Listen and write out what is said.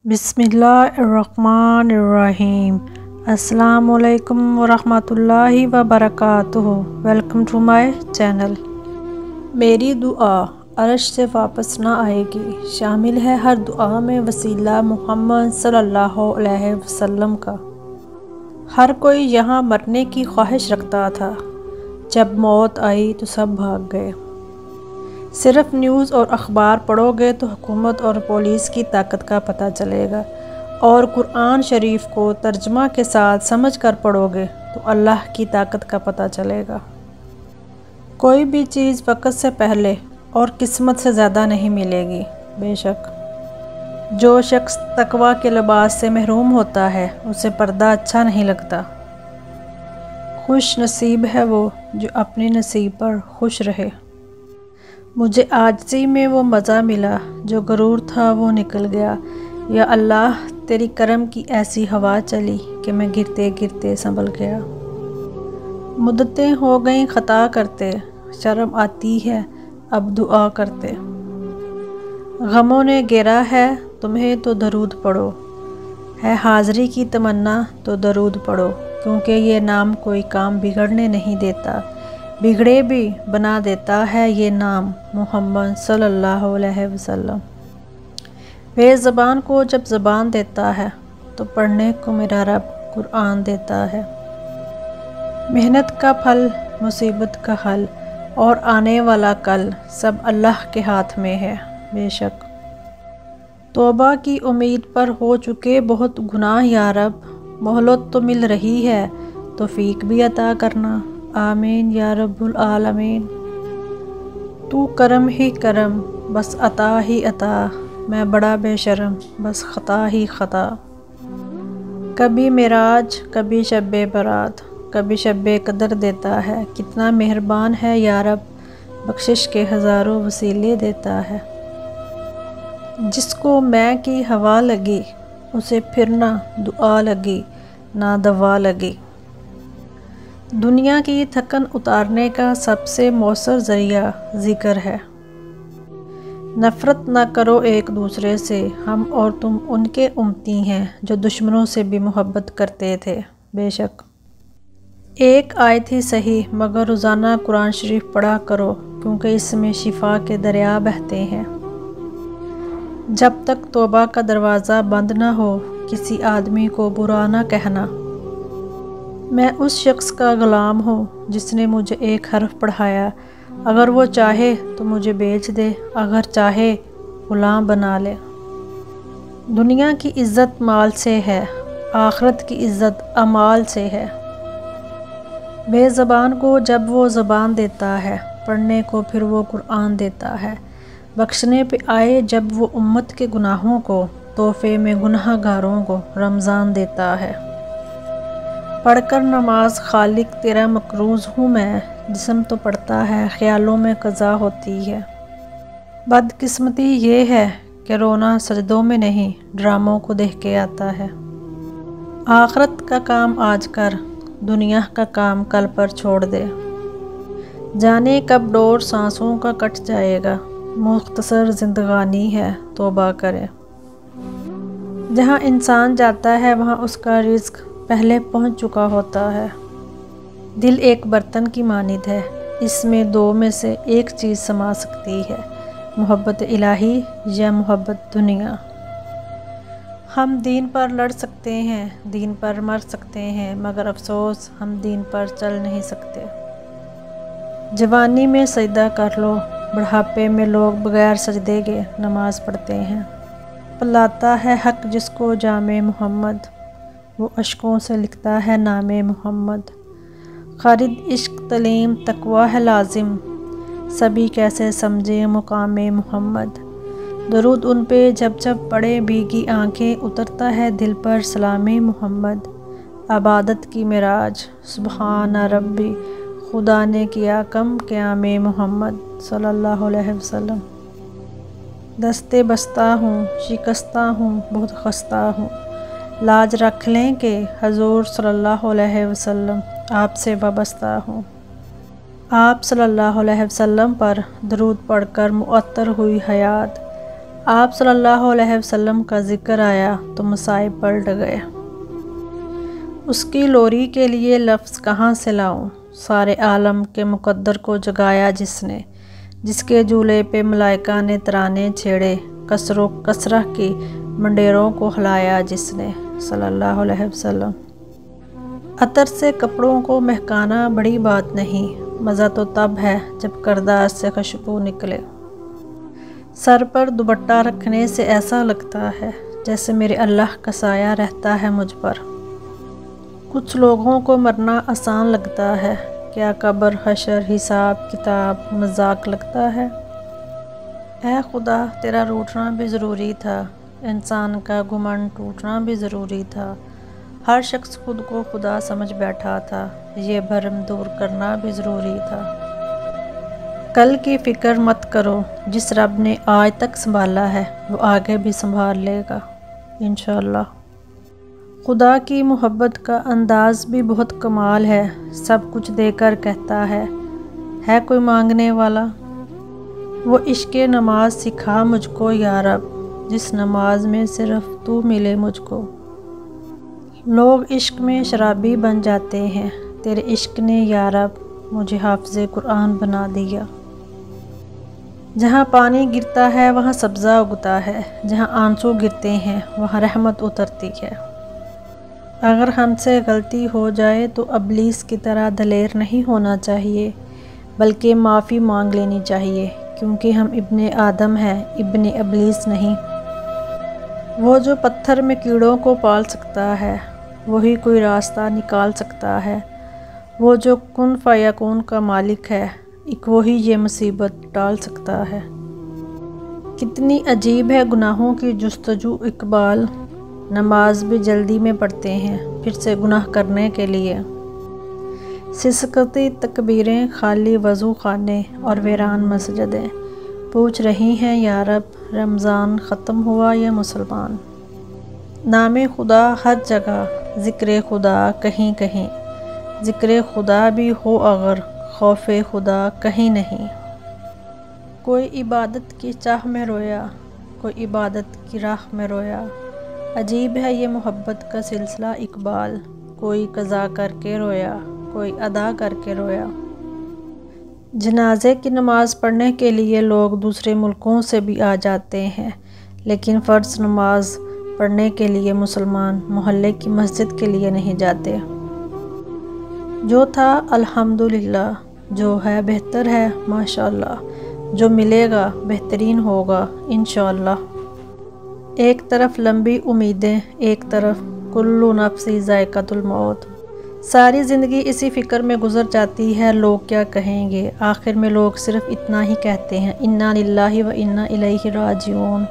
بسم اللہ الرحمن الرحیم۔ السلام علیکم ورحمۃ وبرکاتہ۔ Welcome to my channel. میری دعا عرش سے واپس نہ آئے گی شامل ہے ہر دعا میں وسیلہ محمد صلی اللہ علیہ وسلم کا۔ ہر کوئی یہاں مرنے کی خواہش رکھتا تھا، جب موت آئی تو سب بھاگ گئے۔ صرف نیوز اور اخبار پڑھو گے تو حکومت اور پولیس کی طاقت کا پتہ چلے گا، اور قرآن شریف کو ترجمہ کے ساتھ سمجھ کر پڑھو گے تو اللہ کی طاقت کا پتہ چلے گا۔ کوئی بھی چیز وقت سے پہلے اور قسمت سے زیادہ نہیں ملے گی۔ بے شک جو شخص تقویٰ کے لباس سے محروم ہوتا ہے اسے پردہ اچھا نہیں لگتا۔ خوش نصیب ہے وہ جو اپنے نصیب پر خوش رہے۔ مجھے عاجزی میں وہ مزہ ملا، جو غرور تھا وہ نکل گیا۔ یا اللہ تیری کرم کی ایسی ہوا چلی کہ میں گرتے گرتے سنبھل گیا۔ مدتیں ہو گئیں خطا کرتے، شرم آتی ہے اب دعا کرتے۔ غموں نے گھیرا ہے تمہیں تو درود پڑھو، ہے حاضری کی تمنا تو درود پڑھو، کیونکہ یہ نام کوئی کام بگڑنے نہیں دیتا، بگڑے بھی بنا دیتا ہے یہ نام محمد صلی اللہ علیہ وسلم۔ بے زبان کو جب زبان دیتا ہے تو پڑھنے کو میرا رب قرآن دیتا ہے۔ محنت کا پھل، مصیبت کا حل اور آنے والا کل سب اللہ کے ہاتھ میں ہے۔ بے شک توبہ کی امید پر ہو چکے بہت گناہ یا رب، مہلت تو مل رہی ہے توفیق بھی عطا کرنا، آمین یا رب العالمین۔ تو کرم ہی کرم بس عطا ہی عطا، میں بڑا بے شرم بس خطا ہی خطا۔ کبھی معراج کبھی شب برات، کبھی شب قدر دیتا ہے، کتنا مہربان ہے یا رب، بخشش کے ہزاروں وسیلے دیتا ہے۔ جس کو میں کی ہوا لگی اسے پھر نہ دعا لگی نہ دوا لگی۔ دنیا کی تھکن اتارنے کا سب سے مؤثر ذریعہ ذکر ہے۔ نفرت نہ کرو ایک دوسرے سے، ہم اور تم ان کے امتی ہیں جو دشمنوں سے بھی محبت کرتے تھے۔ بے شک ایک آیت ہی صحیح مگر روزانہ قرآن شریف پڑھا کرو، کیونکہ اس میں شفا کے دریا بہتے ہیں۔ جب تک توبہ کا دروازہ بند نہ ہو کسی آدمی کو برا نہ کہنا۔ میں اس شخص کا غلام ہوں جس نے مجھے ایک حرف پڑھایا، اگر وہ چاہے تو مجھے بیچ دے، اگر چاہے غلام بنا لے۔ دنیا کی عزت مال سے ہے، آخرت کی عزت اعمال سے ہے۔ بے زبان کو جب وہ زبان دیتا ہے، پڑھنے کو پھر وہ قرآن دیتا ہے، بخشنے پہ آئے جب وہ امت کے گناہوں کو، تحفے میں گناہ گاروں کو رمضان دیتا ہے۔ پڑھ کر نماز خالق تیرا مقروض ہوں میں، جسم تو پڑھتا ہے خیالوں میں قضا ہوتی ہے۔ بدقسمتی یہ ہے کہ رونا سجدوں میں نہیں ڈراموں کو دیکھ کے آتا ہے۔ آخرت کا کام آج کر، دنیا کا کام کل پر چھوڑ دے۔ جانے کب ڈور سانسوں کا کٹ جائے گا، مختصر زندگانی ہے توبہ کرے۔ جہاں انسان جاتا ہے وہاں اس کا رزق پہلے پہنچ چکا ہوتا ہے۔ دل ایک برتن کی مانند ہے، اس میں دو میں سے ایک چیز سما سکتی ہے، محبت الہی یا محبت دنیا۔ ہم دین پر لڑ سکتے ہیں، دین پر مر سکتے ہیں، مگر افسوس ہم دین پر چل نہیں سکتے۔ جوانی میں سجدہ کر لو، بڑھاپے میں لوگ بغیر سجدے کے نماز پڑھتے ہیں۔ پلاتا ہے حق جس کو جام محمد، وہ اشکوں سے لکھتا ہے نام محمد۔ خالد عشق تعلیم تقویٰ ہے لازم، سبھی کیسے سمجھے مقام محمد۔ درود ان پہ جب جب پڑے بھیگی آنکھیں، اترتا ہے دل پر سلام محمد۔ عبادت کی معراج سبحان ربی، خدا نے کیا کم قیام محمد صلی اللہ علیہ وسلم۔ دستے بستہ ہوں شکستہ ہوں بہت خستہ ہوں، لاج رکھ لیں کہ حضور صلی اللہ علیہ وسلم آپ سے وابستہ ہوں۔ آپ صلی اللہ علیہ وسلم پر درود پڑھ کر معطر ہوئی حیات، آپ صلی اللہ علیہ وسلم کا ذکر آیا تو مصائب پلٹ گئے۔ اس کی لوری کے لیے لفظ کہاں سے لاؤں؟ سارے عالم کے مقدر کو جگایا جس نے، جس کے جھولے پہ ملائکہ نے ترانے چھیڑے، کسر و کسرہ کی منڈیروں کو ہلایا جس نے، صلی اللہ علیہ وسلم۔ عطر سے کپڑوں کو مہکانا بڑی بات نہیں، مزہ تو تب ہے جب کردار سے خوشبو نکلے۔ سر پر دوپٹہ رکھنے سے ایسا لگتا ہے جیسے میرے اللہ کا سایہ رہتا ہے مجھ پر۔ کچھ لوگوں کو مرنا آسان لگتا ہے، کیا قبر، حشر، حساب کتاب مذاق لگتا ہے؟ اے خدا، تیرا روٹنا بھی ضروری تھا، انسان کا گھمنڈ ٹوٹنا بھی ضروری تھا، ہر شخص خود کو خدا سمجھ بیٹھا تھا، یہ بھرم دور کرنا بھی ضروری تھا۔ کل کی فکر مت کرو، جس رب نے آج تک سنبھالا ہے وہ آگے بھی سنبھال لے گا انشاءاللہ۔ خدا کی محبت کا انداز بھی بہت کمال ہے، سب کچھ دے کر کہتا ہے کوئی مانگنے والا؟ وہ عشق نماز سکھا مجھ کو یا رب، جس نماز میں صرف تو ملے مجھ کو۔ لوگ عشق میں شرابی بن جاتے ہیں، تیرے عشق نے یا رب مجھے حافظ قرآن بنا دیا۔ جہاں پانی گرتا ہے وہاں سبزہ اگتا ہے، جہاں آنسو گرتے ہیں وہاں رحمت اترتی ہے۔ اگر ہم سے غلطی ہو جائے تو ابلیس کی طرح دلیر نہیں ہونا چاہیے، بلکہ معافی مانگ لینی چاہیے، کیونکہ ہم ابن آدم ہیں، ابن ابلیس نہیں۔ وہ جو پتھر میں کیڑوں کو پال سکتا ہے وہی کوئی راستہ نکال سکتا ہے، وہ جو کن فیکون کا مالک ہے ایک وہی یہ مصیبت ٹال سکتا ہے۔ کتنی عجیب ہے گناہوں کی جستجو اقبال، نماز بھی جلدی میں پڑھتے ہیں پھر سے گناہ کرنے کے لیے۔ سسکتی تکبیریں، خالی وضو خانے اور ویران مسجدیں، پوچھ رہی ہیں یا رب رمضان ختم ہوا یا مسلمان؟ نام خدا ہر جگہ، ذکر خدا کہیں کہیں، ذکر خدا بھی ہو اگر خوف خدا کہیں نہیں۔ کوئی عبادت کی چاہ میں رویا، کوئی عبادت کی راہ میں رویا، عجیب ہے یہ محبت کا سلسلہ اقبال، کوئی قضا کر کے رویا، کوئی ادا کر کے رویا۔ جنازے کی نماز پڑھنے کے لیے لوگ دوسرے ملکوں سے بھی آ جاتے ہیں، لیکن فرض نماز پڑھنے کے لیے مسلمان محلے کی مسجد کے لیے نہیں جاتے۔ جو تھا الحمدللہ، جو ہے بہتر ہے ماشاءاللہ، جو ملے گا بہترین ہوگا انشاءاللہ۔ ایک طرف لمبی امیدیں، ایک طرف کلو نفس ذائقۃ الموت، ساری زندگی اسی فکر میں گزر جاتی ہے لوگ کیا کہیں گے۔ آخر میں لوگ صرف اتنا ہی کہتے ہیں، انا للہ و انا الیہ راجعون۔